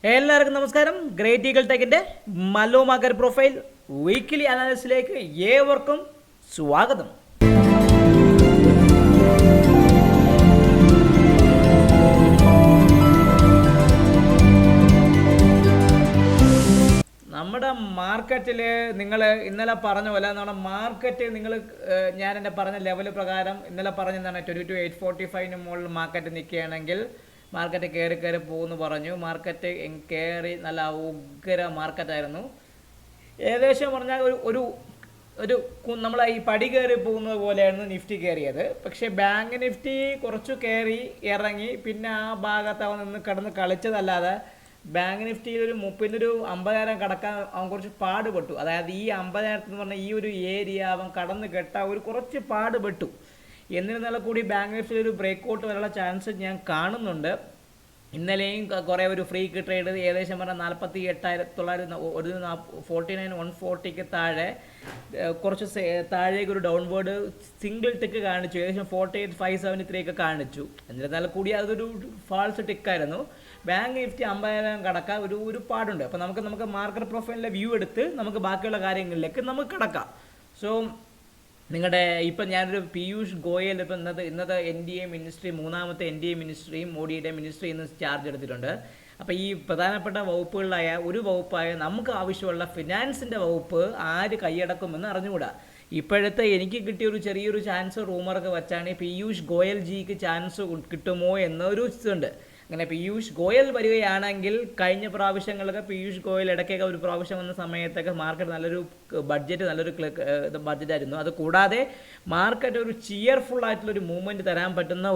എല്ലാവർക്കും നമസ്കാരം. Great eagle ടെക്കിൻ്റെ മല്ലു മാർക്കറ്റ് പ്രൊഫൈൽ വീക്കിലി അനാലിസിലേക്ക് ഏവർക്കും സ്വാഗതം. നമ്മുടെ മാർക്കറ്റിൽ നിങ്ങൾ ഇന്നലെ പറഞ്ഞ പോലെ നമ്മുടെ മാർക്കറ്റ് ഞാൻ എൻ്റെ പറഞ്ഞ ലെവൽ പ്രകാരം ഇന്നലെ പറഞ്ഞതാണ് 22,845 മുകളിൽ മാർക്കറ്റ് നിൽക്കുകയാണെങ്കിൽ മാർക്കറ്റ് കയറി പോകുമെന്ന് പറഞ്ഞു. മാർക്കറ്റ് കയറി നല്ല ഉഗ്ര മാർക്കറ്റായിരുന്നു. ഏകദേശം പറഞ്ഞാൽ ഒരു ഒരു നമ്മൾ ഈ പടി കയറി പോകുന്നത് പോലെയായിരുന്നു നിഫ്റ്റി കയറിയത്. പക്ഷേ ബാങ്ക് നിഫ്റ്റി കുറച്ച് കയറി ഇറങ്ങി പിന്നെ ആ ഭാഗത്ത് അവൻ നിന്ന് കിടന്ന് കളിച്ചതല്ലാതെ ബാങ്ക് നിഫ്റ്റിയിൽ ഒരു 50,000 കടക്കാൻ അവൻ കുറച്ച് പാടുപെട്ടു. അതായത് ഈ 50,000 എന്ന് പറഞ്ഞാൽ ഈ ഒരു ഏരിയ അവൻ കടന്ന് കെട്ടാൻ കുറച്ച് പാടുപെട്ടു. എന്നിരുന്നാലും കൂടി ബാങ്ക് നിഫ്റ്റിയിൽ ഒരു ബ്രേക്ക് ഔട്ട് വരാനുള്ള ചാൻസ് ഞാൻ കാണുന്നുണ്ട്. ഇന്നലെയും കുറേ ഒരു ഫ്രീ ട്രേഡ് ഏകദേശം പറഞ്ഞാൽ 49,140 താഴെ കുറച്ച് താഴേക്ക് ഒരു ഡൗൺവേർഡ് സിംഗിൾ ടിക്ക് കാണിച്ചു. ഏകദേശം 48,573 ഒക്കെ കാണിച്ചു. എന്നിരുന്നാലും കൂടി അതൊരു ഫാൾസ് ടിക്കായിരുന്നു. ബാങ്ക് നിഫ്റ്റി 50,000 കടക്കാൻ ഒരു പാടുണ്ട്. അപ്പോൾ നമുക്ക് മാർക്കറ്റ് പ്രൊഫൈലിൻ്റെ വ്യൂ എടുത്ത് നമുക്ക് ബാക്കിയുള്ള കാര്യങ്ങളിലേക്ക് നമുക്ക് കിടക്കാം. സോ നിങ്ങളുടെ ഇപ്പം ഞാനൊരു പീയൂഷ് ഗോയൽ ഇപ്പം ഇന്നത്തെ NDA മിനിസ്ട്രി, മൂന്നാമത്തെ NDA മിനിസ്ട്രിയും മോഡിയുടെ മിനിസ്ട്രി ഇന്ന് ചാർജ് എടുത്തിട്ടുണ്ട്. അപ്പോൾ ഈ പ്രധാനപ്പെട്ട വകുപ്പുകളിലായ ഒരു വകുപ്പായ നമുക്ക് ആവശ്യമുള്ള ഫിനാൻസിൻ്റെ വകുപ്പ് ആര് കൈയടക്കുമെന്ന് അറിഞ്ഞുകൂടാ. ഇപ്പോഴത്തെ എനിക്ക് കിട്ടിയൊരു ചെറിയൊരു ചാൻസ് റൂമറൊക്കെ വെച്ചാണ് പീയൂഷ് ഗോയൽ ജിക്ക് ചാൻസ് കിട്ടുമോ എന്നൊരു ഇതുണ്ട്. അങ്ങനെ പീയൂഷ് ഗോയൽ വരികയാണെങ്കിൽ കഴിഞ്ഞ പ്രാവശ്യങ്ങളൊക്കെ പീയൂഷ് ഗോയൽ ഇടയ്ക്കൊക്കെ ഒരു പ്രാവശ്യം വന്ന സമയത്തൊക്കെ മാർക്കറ്റ് നല്ലൊരു ബഡ്ജറ്റായിരുന്നു. അത് കൂടാതെ മാർക്കറ്റ് ഒരു ചിയർഫുൾ ആയിട്ടുള്ളൊരു മൂവ്മെൻറ്റ് തരാൻ പറ്റുന്ന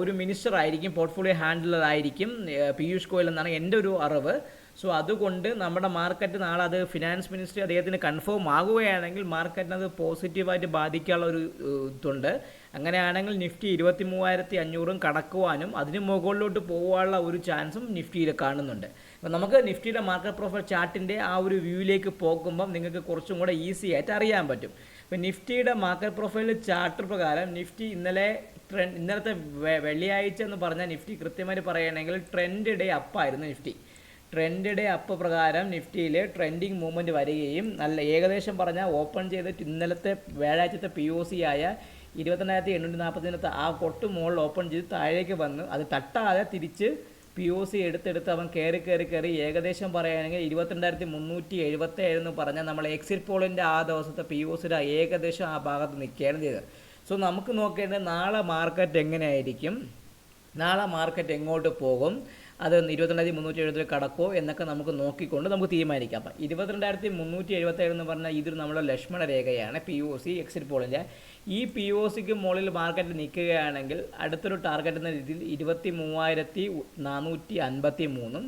ഒരു മിനിസ്റ്റർ ആയിരിക്കും, പോർട്ട്ഫോളിയോ ഹാൻഡിലർ ആയിരിക്കും പീയൂഷ് ഗോയൽ എന്നാണ് എൻ്റെ ഒരു അറിവ്. സോ അതുകൊണ്ട് നമ്മുടെ മാർക്കറ്റ് നാളെ അത് ഫിനാൻസ് മിനിസ്ട്രി അദ്ദേഹത്തിന് കൺഫേം ആകുകയാണെങ്കിൽ മാർക്കറ്റിന് അത് പോസിറ്റീവായിട്ട് ബാധിക്കാനുള്ള ഒരു ഇതുണ്ട്. അങ്ങനെയാണെങ്കിൽ നിഫ്റ്റി 23,500 കടക്കുവാനും അതിന് മുകളിലോട്ട് പോകാനുള്ള ഒരു ചാൻസും നിഫ്റ്റിയിൽ കാണുന്നുണ്ട്. അപ്പോൾ നമുക്ക് നിഫ്റ്റിയുടെ മാർക്കറ്റ് പ്രൊഫൈൽ ചാർട്ടിൻ്റെ ആ ഒരു വ്യൂവിലേക്ക് പോകുമ്പം നിങ്ങൾക്ക് കുറച്ചും കൂടെ ഈസി ആയിട്ട് അറിയാൻ പറ്റും. ഇപ്പോൾ നിഫ്റ്റിയുടെ മാർക്കറ്റ് പ്രൊഫൈൽ ചാർട്ട് പ്രകാരം നിഫ്റ്റി ഇന്നലത്തെ വെള്ളിയാഴ്ച എന്ന് പറഞ്ഞാൽ നിഫ്റ്റി കൃത്യമായിട്ട് പറയുകയാണെങ്കിൽ ട്രെൻഡ് ഡേ അപ്പായിരുന്നു. ട്രെൻഡ് ഡേ അപ്പ് പ്രകാരം നിഫ്റ്റിയിൽ ട്രെൻഡിങ് മൂവ്മെൻറ്റ് വരികയും നല്ല ഏകദേശം പറഞ്ഞാൽ ഓപ്പൺ ചെയ്തിട്ട് ഇന്നലത്തെ വ്യാഴാഴ്ചത്തെ POC ആയ 22,840 ആ കൊട്ട് മുകളിൽ ഓപ്പൺ ചെയ്ത് താഴേക്ക് വന്ന് അത് തട്ടാതെ തിരിച്ച് POC എടുത്തെടുത്ത് അവൻ കയറി ഏകദേശം പറയുകയാണെങ്കിൽ 22,377 എന്ന് പറഞ്ഞാൽ നമ്മൾ എക്സിറ്റ് പോളിൻ്റെ ആ ദിവസത്തെ POCയുടെ ഏകദേശം ആ ഭാഗത്ത് നിൽക്കുകയാണ് ചെയ്തത്. സോ നമുക്ക് നോക്കേണ്ടത് നാളെ മാർക്കറ്റ് എങ്ങനെയായിരിക്കും, നാളെ മാർക്കറ്റ് എങ്ങോട്ട് പോകും, അത് 22,370 കടക്കോ എന്നൊക്കെ നമുക്ക് നോക്കിക്കൊണ്ട് നമുക്ക് തീരുമാനിക്കാം. അപ്പം 22,377 എന്ന് പറഞ്ഞാൽ ഇതൊരു നമ്മുടെ ലക്ഷ്മണ രേഖയാണ് POC എക്സിറ്റ് പോളിൻ്റെ. ഈ POCക്ക് മുകളിൽ മാർക്കറ്റ് നിൽക്കുകയാണെങ്കിൽ അടുത്തൊരു ടാർഗറ്റ് എന്ന രീതിയിൽ 23,453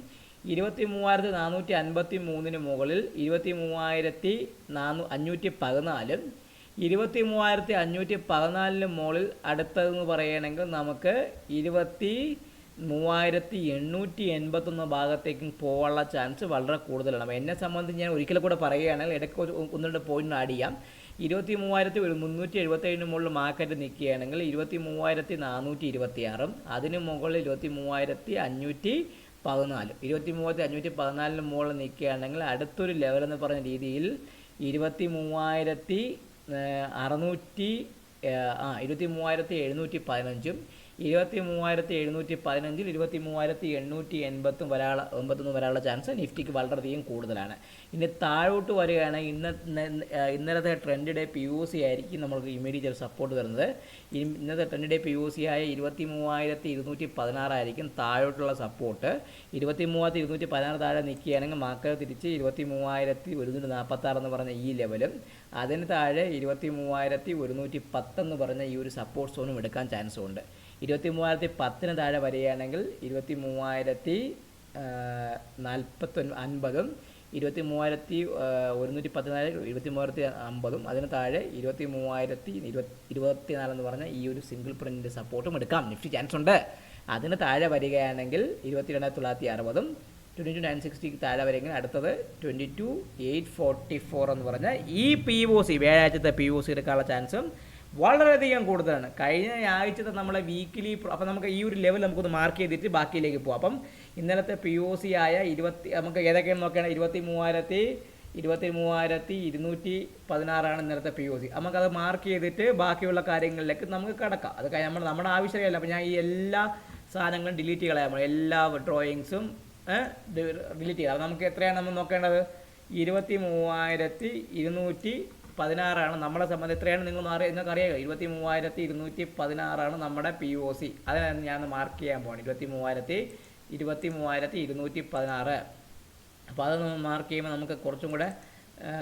23,453 മുകളിൽ 23,514 23,514 മുകളിൽ അടുത്തതെന്ന് പറയുകയാണെങ്കിൽ നമുക്ക് 23,881 ഭാഗത്തേക്കും പോകാനുള്ള ചാൻസ് വളരെ കൂടുതലാണ്. അപ്പോൾ എന്നെ സംബന്ധിച്ച് ഞാൻ ഒരിക്കലും കൂടെ പറയുകയാണെങ്കിൽ ഇടയ്ക്ക് 1-2 പോയിന്റ് ആഡ് ചെയ്യാം. 23,377 മുകളിൽ മാർക്കറ്റ് നിൽക്കുകയാണെങ്കിൽ 23,426 അതിന് മുകളിൽ 23,514 23,514 മുകളിൽ നിൽക്കുകയാണെങ്കിൽ അടുത്തൊരു ലെവൽ എന്ന് പറഞ്ഞ രീതിയിൽ 23,715 23,715 23,881 വരാനുള്ള ചാൻസ് നിഫ്റ്റിക്ക് വളരെയധികം കൂടുതലാണ്. ഇനി താഴോട്ട് വരികയാണെങ്കിൽ ഇന്നലത്തെ ട്രെൻഡ് ഡേ POC ആയിരിക്കും നമ്മൾക്ക് ഇമ്മീഡിയറ്റ് സപ്പോർട്ട് തരുന്നത്. ഇന്നത്തെ ട്രെൻഡ് ഡേ POC ആയ 23,216 ആയിരിക്കും താഴോട്ടുള്ള സപ്പോർട്ട്. 23,216 താഴെ നിൽക്കുകയാണെങ്കിൽ മാർക്കറ്റ് തിരിച്ച് 23,146 എന്ന് പറഞ്ഞ ഈ ലെവലും അതിന് താഴെ 23,110 എന്ന് പറഞ്ഞ ഈ ഒരു സപ്പോർട്ട് സോണും എടുക്കാൻ ചാൻസും ഉണ്ട്. 23,010 താഴെ വരികയാണെങ്കിൽ 23,050 23,110 23,050 അതിന് താഴെ 23,024 എന്ന് പറഞ്ഞ ഈ ഒരു സിംഗിൾ പ്രിൻ്റ് സപ്പോർട്ടും എടുക്കാം. നിഫ്റ്റി ചാൻസ് ഉണ്ട്. അതിന് താഴെ വരികയാണെങ്കിൽ 22,960 22,960 താഴെ വരെയെങ്കിൽ അടുത്തത് 22,844 എന്ന് പറഞ്ഞാൽ ഈ POC വ്യാഴാഴ്ചത്തെ POC എടുക്കാനുള്ള ചാൻസും വളരെയധികം കൂടുതലാണ്. കഴിഞ്ഞ ആഴ്ചത്തെ നമ്മളെ വീക്കിലി, അപ്പം നമുക്ക് ഈ ഒരു ലെവൽ നമുക്കൊന്ന് മാർക്ക് ചെയ്തിട്ട് ബാക്കിയിലേക്ക് പോകാം. അപ്പം ഇന്നലത്തെ POC ആയ നമുക്ക് ഏതൊക്കെയാണ് നോക്കുകയാണ് 23,216 ഇന്നലത്തെ POC. നമുക്കത് മാർക്ക് ചെയ്തിട്ട് ബാക്കിയുള്ള കാര്യങ്ങളിലേക്ക് നമുക്ക് കിടക്കാം. അത് നമ്മുടെ ആവശ്യമല്ല. അപ്പോൾ ഞാൻ ഈ എല്ലാ സാധനങ്ങളും ഡിലീറ്റ് കളയാൻ പോകും. എല്ലാ ഡ്രോയിങ്സും ഡിലീറ്റ് ചെയ്യാം. നമുക്ക് എത്രയാണ് നമ്മൾ നോക്കേണ്ടത്? 23,216 നമ്മളെ സംബന്ധിച്ച്. എത്രയാണ് നിങ്ങൾക്ക് അറിയാമോ? 23,216 നമ്മുടെ POC. അതിനാണ് ഞാൻ മാർക്ക് ചെയ്യാൻ പോകുന്നത്. 23,216. അപ്പോൾ അത് നമ്മൾ മാർക്ക് ചെയ്യുമ്പോൾ നമുക്ക് കുറച്ചും കൂടെ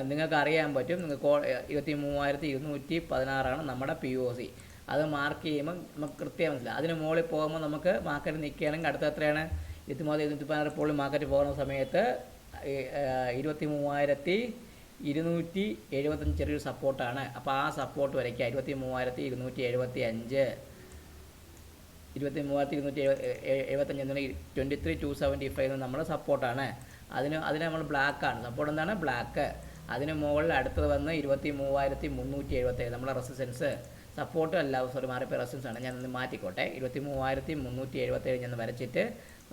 നിങ്ങൾക്ക് അറിയാൻ പറ്റും. നിങ്ങൾക്ക് 23,216 നമ്മുടെ POC. അത് മാർക്ക് ചെയ്യുമ്പോൾ നമുക്ക് കൃത്യം മനസ്സിലാവും. അതിന് മുകളിൽ പോകുമ്പോൾ നമുക്ക് മാർക്കറ്റ് നിൽക്കുകയാണെങ്കിൽ അടുത്ത എത്രയാണ്? 23,216 ഇപ്പോൾ മാർക്കറ്റ് പോകുന്ന സമയത്ത് 23,275 ചെറിയൊരു സപ്പോർട്ടാണ്. അപ്പോൾ ആ സപ്പോർട്ട് വരയ്ക്കുക. 23,275 23,275 23,275 നമ്മുടെ സപ്പോർട്ടാണ്. അതിന് നമ്മൾ ബ്ലാക്കാണ്. സപ്പോർട്ട് എന്താണ്? ബ്ലാക്ക്. അതിന് മുകളിൽ അടുത്തത് വന്ന് 23,377 നമ്മുടെ റെസിസ്റ്റൻസ്. സപ്പോർട്ടും അല്ല, സോറി മാറിപ്പോയി, റെസിസ്റ്റൻസ് ആണ്. ഞാനൊന്ന് മാറ്റിക്കോട്ടെ. 23,377 ഞാൻ വരച്ചിട്ട്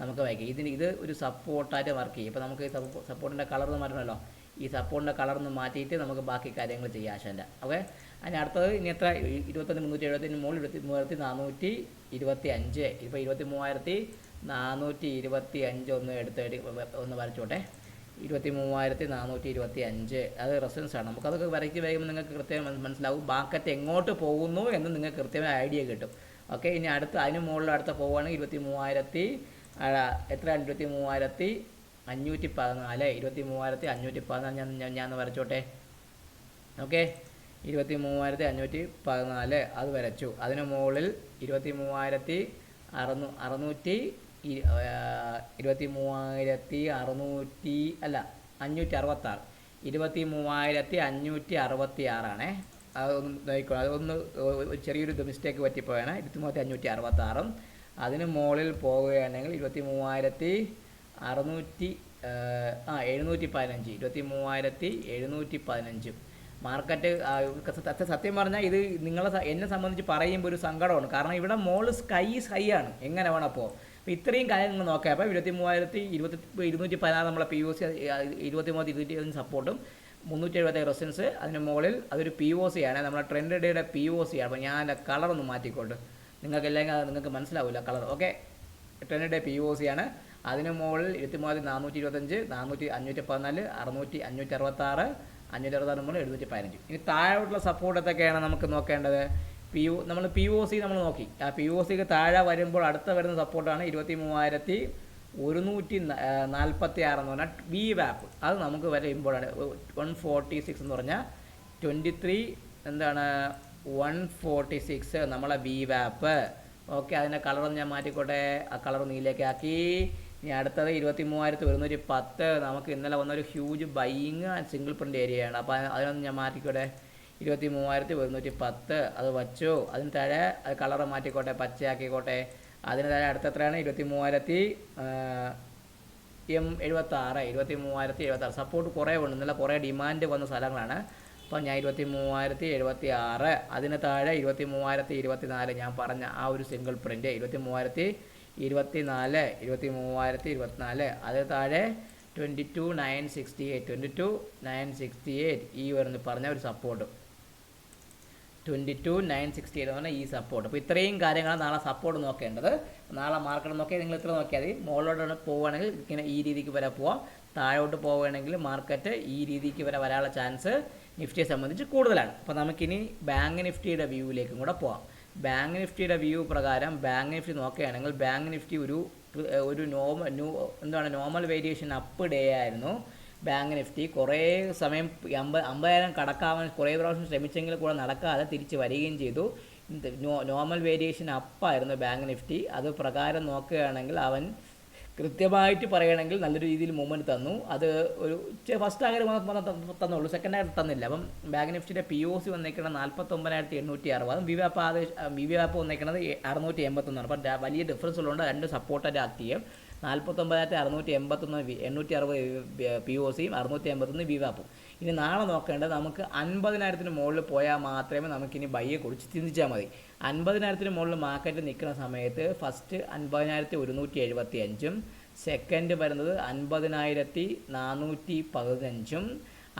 നമുക്ക് വായിക്കാം. ഇത് ഒരു സപ്പോർട്ടായിട്ട് വർക്ക് ചെയ്യും. ഇപ്പോൾ നമുക്ക് സപ്പോർട്ടിൻ്റെ കളർ മാറ്റണമല്ലോ. ഈ സപ്പോർട്ടിൻ്റെ കളർന്ന് മാറ്റിയിട്ട് നമുക്ക് ബാക്കി കാര്യങ്ങൾ ചെയ്യാം ആശാൻ്റെ. ഓക്കെ, അതിന് അടുത്തത് ഇനി എത്ര? 21,375 മുകളിൽ 23,425. ഇപ്പോൾ 23,425 ഒന്ന് വരച്ചോട്ടെ. 23,425 അത് റെഫറൻസ് ആണ്. നമുക്കതൊക്കെ വരയ്ക്ക് വയ്ക്കുമ്പോൾ നിങ്ങൾക്ക് കൃത്യമായി മനസ്സിലാവും മാർക്കറ്റ് എങ്ങോട്ട് പോകുന്നു എന്ന് നിങ്ങൾക്ക് കൃത്യമായ ഐഡിയ കിട്ടും. ഓക്കെ, ഇനി അതിന് മുകളിൽ അടുത്ത പോവുകയാണെങ്കിൽ 23,000 എത്രയാണ്? 23,514. 23,514 ഞാൻ വരച്ചോട്ടെ. ഓക്കെ, 23,514 അത് വരച്ചു. അതിന് മുകളിൽ 23,600 566 23,566 അതൊന്ന് നോക്കിക്കോളാം. അതൊന്ന് ചെറിയൊരു മിസ്റ്റേക്ക് പറ്റിപ്പോയാണ്. 23,566. അതിന് മുകളിൽ പോവുകയാണെങ്കിൽ 23,715 23,715 മാർക്കറ്റ്. സത്യം പറഞ്ഞാൽ ഇത് എന്നെ സംബന്ധിച്ച് പറയുമ്പോൾ ഒരു സങ്കടമാണ്. കാരണം ഇവിടെ മോള് സ്കൈ ആണ്. എങ്ങനെ വേണം അപ്പോൾ ഇത്രയും കാര്യങ്ങൾ നോക്കാം. അപ്പോൾ 23,216 നമ്മളെ POC, 23,225 സപ്പോർട്ടും 377 റെസിസ്റ്റൻസ്. അതിന് മുകളിൽ അതൊരു POC ആണ്. നമ്മുടെ ട്രെൻഡ് ഡേയുടെ POC ആണ്. അപ്പോൾ ഞാൻ കളറൊന്ന് മാറ്റിക്കോട്ടെ. നിങ്ങൾക്ക് മനസ്സിലാവില്ല colour. Okay, trend day POC ആണ്. അതിന് മുകളിൽ 23,425 514 566 566 മുകളിൽ 715. ഇനി താഴോട്ടുള്ള സപ്പോർട്ട് എന്തൊക്കെയാണ് നമുക്ക് നോക്കേണ്ടത്? നമ്മൾ POC നമ്മൾ നോക്കി. ആ POCക്ക് താഴെ വരുമ്പോൾ അടുത്ത വരുന്ന സപ്പോർട്ടാണ് 23,146 എന്ന് പറഞ്ഞാൽ VWAP. അത് നമുക്ക് വരുമ്പോഴാണ് 146 എന്ന് പറഞ്ഞാൽ 146 നമ്മളെ VWAP. ഓക്കെ, അതിൻ്റെ കളറൊന്ന് ഞാൻ മാറ്റിക്കോട്ടെ. ആ കളർ നീലേക്കാക്കി. ഇനി അടുത്തത് 23,110. നമുക്ക് ഇന്നലെ വന്നൊരു ഹ്യൂജ് ബൈയിങ് സിംഗിൾ പ്രിൻ്റ് ഏരിയയാണ്. അപ്പോൾ അതിനൊന്ന് ഞാൻ മാറ്റിക്കോട്ടെ. 23,110 അത് വച്ചു. അതിന് താഴെ അത് കളറ് മാറ്റിക്കോട്ടെ, പച്ചയാക്കിക്കോട്ടെ. അതിന് താഴെ അടുത്ത എത്രയാണ്? 23,076 സപ്പോർട്ട് കുറേ ഉണ്ട്. ഇന്നലെ കുറേ ഡിമാൻഡ് വന്ന സ്ഥലങ്ങളാണ്. അപ്പോൾ ഞാൻ 23,076. അതിന് താഴെ 23,024 ഞാൻ പറഞ്ഞ ആ ഒരു സിംഗിൾ പ്രിൻ്റ് 23,024 23,024. അതിന് താഴെ 22,968 ഈ വരുന്ന പറഞ്ഞ ഒരു സപ്പോർട്ട് 22,968 എന്ന് പറഞ്ഞാൽ ഈ സപ്പോർട്ട്. അപ്പോൾ ഇത്രയും കാര്യങ്ങളാണ് നാളെ സപ്പോർട്ട് നോക്കേണ്ടത്. നാളെ മാർക്കറ്റ് നോക്കിയാൽ നിങ്ങൾ ഇത്ര നോക്കിയാൽ മതി. മുകളിലോട്ട് പോവുകയാണെങ്കിൽ ഇങ്ങനെ ഈ രീതിക്ക് വരെ പോവാം. താഴോട്ട് പോവുകയാണെങ്കിൽ മാർക്കറ്റ് ഈ രീതിക്ക് വരെ വരാനുള്ള ചാൻസ് നിഫ്റ്റിയെ സംബന്ധിച്ച് കൂടുതലാണ്. അപ്പോൾ നമുക്കിനി ബാങ്ക് നിഫ്റ്റിയുടെ വ്യൂവിലേക്കും കൂടെ പോവാം. ബാങ്ക് നിഫ്റ്റിയുടെ വ്യൂ പ്രകാരം ബാങ്ക് നിഫ്റ്റി നോക്കുകയാണെങ്കിൽ ബാങ്ക് നിഫ്റ്റി ഒരു നോർമൽ വേരിയേഷൻ അപ്പ് ഡേ ആയിരുന്നു. ബാങ്ക് നിഫ്റ്റി കുറേ സമയം 50,000 കടക്കാവാൻ കുറേ പ്രാവശ്യം ശ്രമിച്ചെങ്കിൽ കൂടെ നടക്കാതെ തിരിച്ച് വരികയും ചെയ്തു. നോർമൽ വേരിയേഷൻ അപ്പായിരുന്നു ബാങ്ക് നിഫ്റ്റി. അത് പ്രകാരം നോക്കുകയാണെങ്കിൽ അവൻ കൃത്യമായിട്ട് പറയുകയാണെങ്കിൽ നല്ലൊരു രീതിയിൽ മൂവ്മെൻറ്റ് തന്നു. അത് ഒരു ഫസ്റ്റ് ആകെ തന്നുള്ളൂ, സെക്കൻഡ് ആയിട്ട് തന്നില്ല. അപ്പം ബാങ്ക് നിഫ്റ്റിയുടെ POC വന്നേക്കുന്നത് 49,860. VWAP വന്നേക്കുന്നത് 681. അപ്പം വലിയ ഡിഫറൻസ് ഉള്ളതുകൊണ്ട് രണ്ട് സപ്പോർട്ടായിട്ട് ആക്ട് ചെയ്യും. 49,681 860 POCയും 681 VWAP. ഇനി നാളെ നോക്കേണ്ടത് നമുക്ക് 50,000 മുകളിൽ പോയാൽ മാത്രമേ നമുക്കിനി ബൈയെ കുറിച്ച് ചിന്തിച്ചാൽ മതി. 50,000 മുകളിൽ മാർക്കറ്റ് നിൽക്കുന്ന സമയത്ത് ഫസ്റ്റ് 50,175 സെക്കൻഡ് വരുന്നത് 50,415.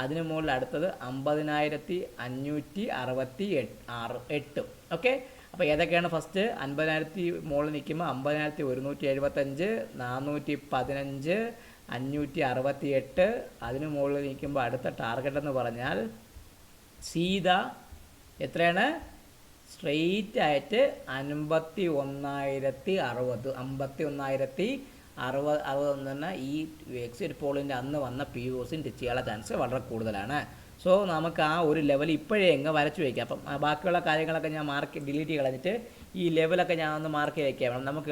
അതിന് മുകളിൽ അടുത്തത് 50,568. ഓക്കെ, അപ്പോൾ ഏതൊക്കെയാണ് ഫസ്റ്റ്? 50,000 മുകളിൽ നിൽക്കുമ്പോൾ 50,175, 415, 568. അതിന് മുകളിൽ നിൽക്കുമ്പോൾ അടുത്ത ടാർഗറ്റ് എന്ന് പറഞ്ഞാൽ സീത എത്രയാണ്? സ്ട്രെയിറ്റ് ആയിട്ട് 51,060. 51,060 എന്ന് പറഞ്ഞാൽ ഈ എക്സിറ്റ് പോളിൻ്റെ അന്ന് വന്ന POC ടച്ച് ചെയ്യാനുള്ള ചാൻസ് വളരെ കൂടുതലാണ്. സോ നമുക്ക് ആ ഒരു ലെവൽ ഇപ്പോഴേ എങ്ങ് വരച്ച് വയ്ക്കാം. അപ്പം ബാക്കിയുള്ള കാര്യങ്ങളൊക്കെ ഞാൻ ഡിലീറ്റ് കളഞ്ഞിട്ട് ഈ ലെവലൊക്കെ ഞാൻ ഒന്ന് മാർക്ക് ചെയ്ത് വയ്ക്കാം. നമുക്ക്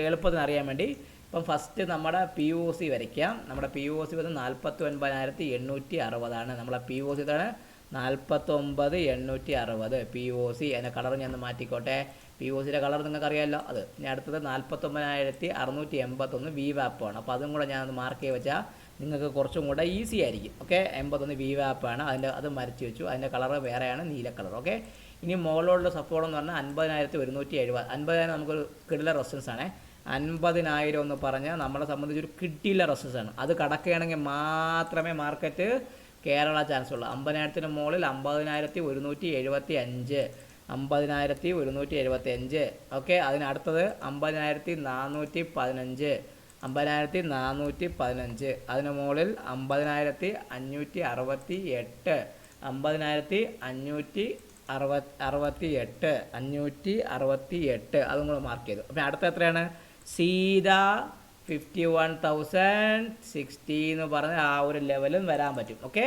എളുപ്പത്തിന് അറിയാൻ വേണ്ടി ഇപ്പം ഫസ്റ്റ് നമ്മുടെ POC വരയ്ക്കാം. നമ്മുടെ POC വന്ന് 49,860 നമ്മളെ POC ഇതാണ്. 49,860 POC. അതിൻ്റെ കളർ ഞാൻ ഒന്ന് മാറ്റിക്കോട്ടെ. POCയുടെ കളർ നിങ്ങൾക്കറിയാമല്ലോ. അത് ഇനി അടുത്തത് 49,681 VWAP ആണ്. അപ്പോൾ അതും കൂടെ ഞാനൊന്ന് മാർക്ക് ചെയ്ത് വെച്ചാൽ നിങ്ങൾക്ക് കുറച്ചും കൂടെ ഈസി ആയിരിക്കും. ഓക്കെ, 81 VWAP ആണ്. അത് മരിച്ചു വെച്ചു. അതിൻ്റെ കളർ വേറെയാണ്, നീല കളർ. ഓക്കെ, ഇനി മുകളിലുള്ള സപ്പോർട്ട് എന്ന് പറഞ്ഞാൽ 50,170. 50,000 നമുക്കൊരു കിടില റെസിസ്റ്റൻസ് ആണ്. 50,000 എന്ന് പറഞ്ഞാൽ നമ്മളെ സംബന്ധിച്ചൊരു കിടില റെസിസ്റ്റൻസ് ആണ്. അത് കടക്കുകയാണെങ്കിൽ മാത്രമേ മാർക്കറ്റ് കേരള ചാൻസ് ഉള്ളൂ. 50,000 മുകളിൽ 50,175. 50,175. ഓക്കെ, അതിനടുത്തത് 50,415. 50,415. അതിന് മുകളിൽ 50,568. 50,568. 568. അതും കൂടെ മാർക്ക് ചെയ്തു. അപ്പം അടുത്ത എത്രയാണ്? സീത 51,060 എന്ന് പറഞ്ഞ് ആ ഒരു ലെവലും വരാൻ പറ്റും. ഓക്കെ,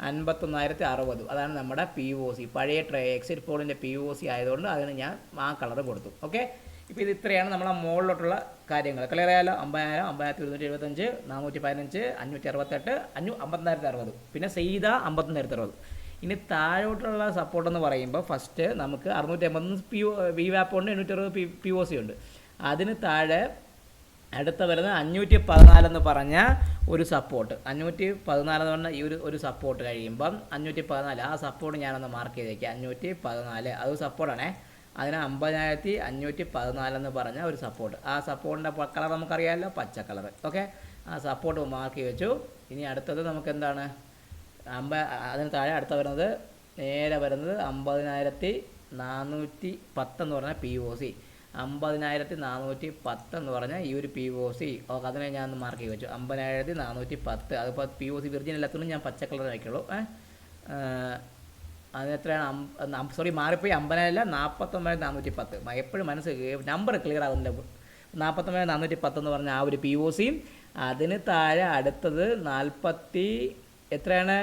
51,060. അതാണ് നമ്മുടെ POC. പഴയ എക്സിറ്റ് പോളിൻ്റെ POC ആയതുകൊണ്ട് അതിന് ഞാൻ ആ കളർ കൊടുത്തു. ഓക്കെ, ഇപ്പോൾ ഇത് ഇത്രയാണ് നമ്മളെ മുകളിലോട്ടുള്ള കാര്യങ്ങൾ. ക്ലിയർ ആയാലോ? 50,000, 50,175, 415, 568, 50,060. പിന്നെ സീത 51,060. ഇനി താഴോട്ടുള്ള സപ്പോർട്ട് എന്ന് പറയുമ്പോൾ ഫസ്റ്റ് നമുക്ക് 680 VWAP ഉണ്ട്, 860 POC ഉണ്ട്. അതിന് താഴെ അടുത്ത വരുന്നത് 514 എന്ന് പറഞ്ഞ ഒരു സപ്പോർട്ട്. 514 എന്ന് പറഞ്ഞാൽ ഈ ഒരു സപ്പോർട്ട് കഴിയുമ്പം 514 ആ സപ്പോർട്ട് ഞാനൊന്ന് മാർക്ക് ചെയ്തേക്കാം. 514 അത് സപ്പോർട്ടാണേ. അതിന് 50,514 എന്ന് പറഞ്ഞ ഒരു സപ്പോർട്ട്. ആ സപ്പോർട്ടിൻ്റെ കളർ നമുക്കറിയാമല്ലോ, പച്ച കളർ. ഓക്കെ, ആ സപ്പോർട്ട് മാർക്ക് ചെയ്ത് വെച്ചു. ഇനി അടുത്തത് നമുക്ക് എന്താണ്? അതിന് താഴെ അടുത്ത വരുന്നത് നേരെ വരുന്നത് 50,410 എന്ന് പറഞ്ഞാൽ POC. 50,410 എന്ന് പറഞ്ഞാൽ ഈ ഒരു POC. ഓക്കെ, അതിനെ ഞാൻ ഒന്ന് മാർക്ക് ചെയ്ത് വെച്ചു. 50,410. അതിപ്പോൾ POC വിർജിൻ എല്ലാത്തിനും ഞാൻ പച്ച കളർ വയ്ക്കുള്ളൂ. അതിനെത്രയാണ്? സോറി, മാറിപ്പോയി. 50,000 49,410. എപ്പോഴും നമ്പർ ക്ലിയർ ആകുന്നില്ല. 49,410 എന്ന് പറഞ്ഞാൽ ആ ഒരു POC. അതിന് താഴെ അടുത്തത് 49,230.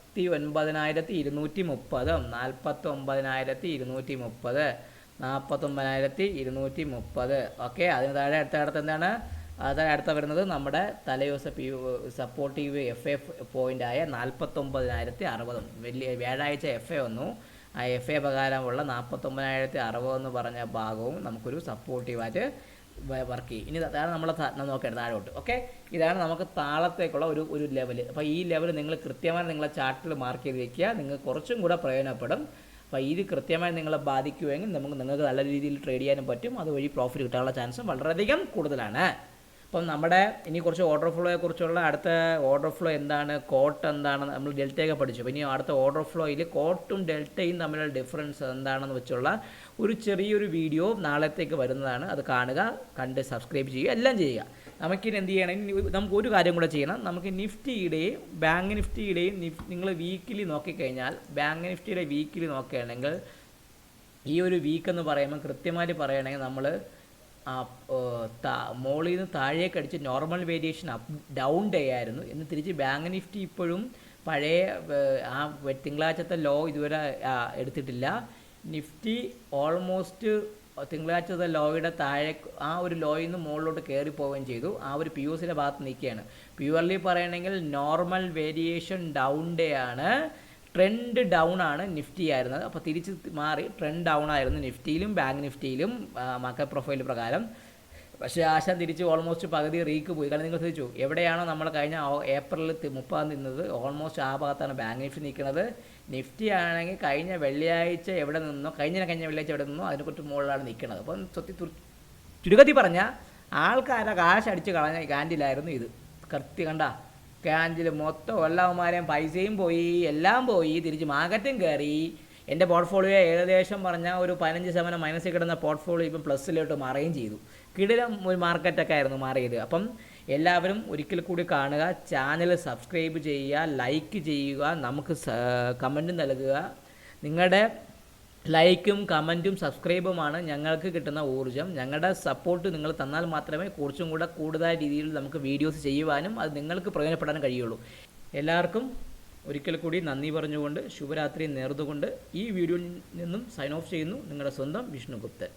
49,230. 49,230. ഓക്കെ, അതിന് താഴെ അടുത്ത എന്താണ്? അടുത്ത വരുന്നത് നമ്മുടെ തലേദിവസ സപ്പോർട്ടീവ് FA പോയിൻ്റായ 49,060. വലിയ വ്യാഴാഴ്ച FA വന്നു. ആ FA പ്രകാരമുള്ള 49,060 എന്ന് പറഞ്ഞ ഭാഗവും നമുക്കൊരു സപ്പോർട്ടീവായിട്ട് വർക്ക് ചെയ്യും. ഇനി അതാണ് നമ്മൾ നോക്കേണ്ടത് താഴോട്ട്. ഓക്കെ, ഇതാണ് നമുക്ക് താളത്തേക്കുള്ള ഒരു ലെവൽ. അപ്പോൾ ഈ ലെവൽ നിങ്ങൾ കൃത്യമായി നിങ്ങളെ ചാർട്ടിൽ മാർക്ക് ചെയ്ത് വയ്ക്കുക. നിങ്ങൾക്ക് കുറച്ചും കൂടെ പ്രയോജനപ്പെടും. അപ്പോൾ ഇത് കൃത്യമായി നിങ്ങളെ ബാധിക്കുമെങ്കിൽ നിങ്ങൾക്ക് നല്ല രീതിയിൽ ട്രേഡ് ചെയ്യാനും പറ്റും. അതുവഴി പ്രോഫിറ്റ് കിട്ടാനുള്ള ചാൻസും വളരെയധികം കൂടുതലാണ്. അപ്പം നമ്മുടെ ഇനി കുറച്ച് ഓർഡർ ഫ്ലോയെ കുറിച്ചുള്ള അടുത്ത ഓർഡർ ഫ്ലോ എന്താണ്, കോട്ട് എന്താണ്, നമ്മൾ ഡെൽറ്റയൊക്കെ പഠിച്ചു. അപ്പോൾ ഇനി അടുത്ത ഓർഡർ ഫ്ലോയിൽ കോട്ടും ഡെൽറ്റയും തമ്മിലുള്ള ഡിഫറൻസ് എന്താണെന്ന് വെച്ചുള്ള ഒരു ചെറിയൊരു വീഡിയോ നാളത്തേക്ക് വരുന്നതാണ്. അത് കാണുക, കണ്ട് സബ്സ്ക്രൈബ് ചെയ്യുക, എല്ലാം ചെയ്യുക. നമുക്കിനി എന്ത് ചെയ്യണം? നമുക്ക് ഒരു കാര്യം കൂടെ ചെയ്യണം. നമുക്ക് നിഫ്റ്റിയുടെയും ബാങ്ക് നിഫ്റ്റിയുടെയും നിങ്ങൾ വീക്കിലി നോക്കിക്കഴിഞ്ഞാൽ, ബാങ്ക് നിഫ്റ്റിയുടെ വീക്കിലി നോക്കുകയാണെങ്കിൽ ഈ ഒരു വീക്ക് എന്ന് പറയുമ്പോൾ കൃത്യമായിട്ട് പറയുകയാണെങ്കിൽ നമ്മൾ മോളിൽ നിന്ന് താഴേക്ക് അടിച്ച് നോർമൽ വേരിയേഷൻ ഡൗൺ ഡേ ആയിരുന്നു. എന്ന് തിരിച്ച് ബാങ്ക് നിഫ്റ്റി ഇപ്പോഴും പഴയ ആ തിങ്കളാഴ്ചത്തെ ലോ ഇതുവരെ എടുത്തിട്ടില്ല. നിഫ്റ്റി ഓൾമോസ്റ്റ് തിങ്കളാഴ്ചത്തെ ലോയുടെ താഴെ ആ ഒരു ലോയിൽ നിന്ന് മുകളിലോട്ട് കയറി പോവുകയും ചെയ്തു. ആ ഒരു POCയുടെ ഭാഗത്ത് നിൽക്കുകയാണ്. പ്യുവർലി പറയണമെങ്കിൽ നോർമൽ വേരിയേഷൻ ഡൗൺ ഡേ ആണ്. ട്രെൻഡ് ഡൗൺ ആണ് നിഫ്റ്റി ആയിരുന്നത്. അപ്പോൾ തിരിച്ച് മാറി ട്രെൻഡ് ഡൗൺ ആയിരുന്നു നിഫ്റ്റിയിലും ബാങ്ക് നിഫ്റ്റിയിലും മാർക്കറ്റ് പ്രൊഫൈൽ പ്രകാരം. പക്ഷേ ആശാൻ തിരിച്ച് ഓൾമോസ്റ്റ് പകുതി റീക്ക് പോയി. കാരണം നിങ്ങൾ ശ്രദ്ധിച്ചു, എവിടെയാണോ നമ്മൾ കഴിഞ്ഞ ഏപ്രിൽ 30 നിന്നത് ഓൾമോസ്റ്റ് ആ ഭാഗത്താണ് ബാങ്ക് നിഫ്റ്റി നിൽക്കുന്നത്. നിഫ്റ്റി ആണെങ്കിൽ കഴിഞ്ഞ വെള്ളിയാഴ്ച എവിടെ നിന്നോ കഴിഞ്ഞ വെള്ളിയാഴ്ച എവിടെ നിന്നോ അതിനെക്കുറിച്ച് മുകളിലാണ് നിൽക്കുന്നത്. അപ്പം ചുരുക്കത്തിൽ പറഞ്ഞാൽ ആൾക്കാരെ കാശ് അടിച്ച് കളഞ്ഞ ക്യാൻഡിലായിരുന്നു ഇത്. കണ്ട ക്യാൻഡിൽ മൊത്തം എല്ലാവന്മാരെയും പൈസയും പോയി, എല്ലാം പോയി. തിരിച്ച് മാർക്കറ്റും കയറി. എൻ്റെ പോർട്ട്ഫോളിയോ ഏകദേശം പറഞ്ഞാൽ ഒരു 15% മൈനസിൽ കിടന്ന പോർട്ട്ഫോളിയോ ഇപ്പം പ്ലസ്സിലോട്ട് മാറുകയും ചെയ്തു. കിടിലം ഒരു മാർക്കറ്റൊക്കെ ആയിരുന്നു മാറിയത്. അപ്പം എല്ലാവരും ഒരിക്കൽ കൂടി കാണുക, ചാനൽ സബ്സ്ക്രൈബ് ചെയ്യുക, ലൈക്ക് ചെയ്യുക, നമുക്ക് കമൻറ്റ് നൽകുക. നിങ്ങളുടെ ലൈക്കും കമൻറ്റും സബ്സ്ക്രൈബുമാണ് ഞങ്ങൾക്ക് കിട്ടുന്ന ഊർജ്ജം. ഞങ്ങളുടെ സപ്പോർട്ട് നിങ്ങൾ തന്നാൽ മാത്രമേ കുറച്ചും കൂടെ കൂടുതൽ രീതിയിൽ നമുക്ക് വീഡിയോസ് ചെയ്യുവാനും അത് നിങ്ങൾക്ക് പ്രയോജനപ്പെടാനും കഴിയുള്ളൂ. എല്ലാവർക്കും ഒരിക്കൽ കൂടി നന്ദി പറഞ്ഞുകൊണ്ട് ശുഭരാത്രി നേർന്നുകൊണ്ട് ഈ വീഡിയോയിൽ നിന്നും സൈൻ ഓഫ് ചെയ്യുന്നു. നിങ്ങളുടെ സ്വന്തം വിഷ്ണു ഗുപ്തൻ.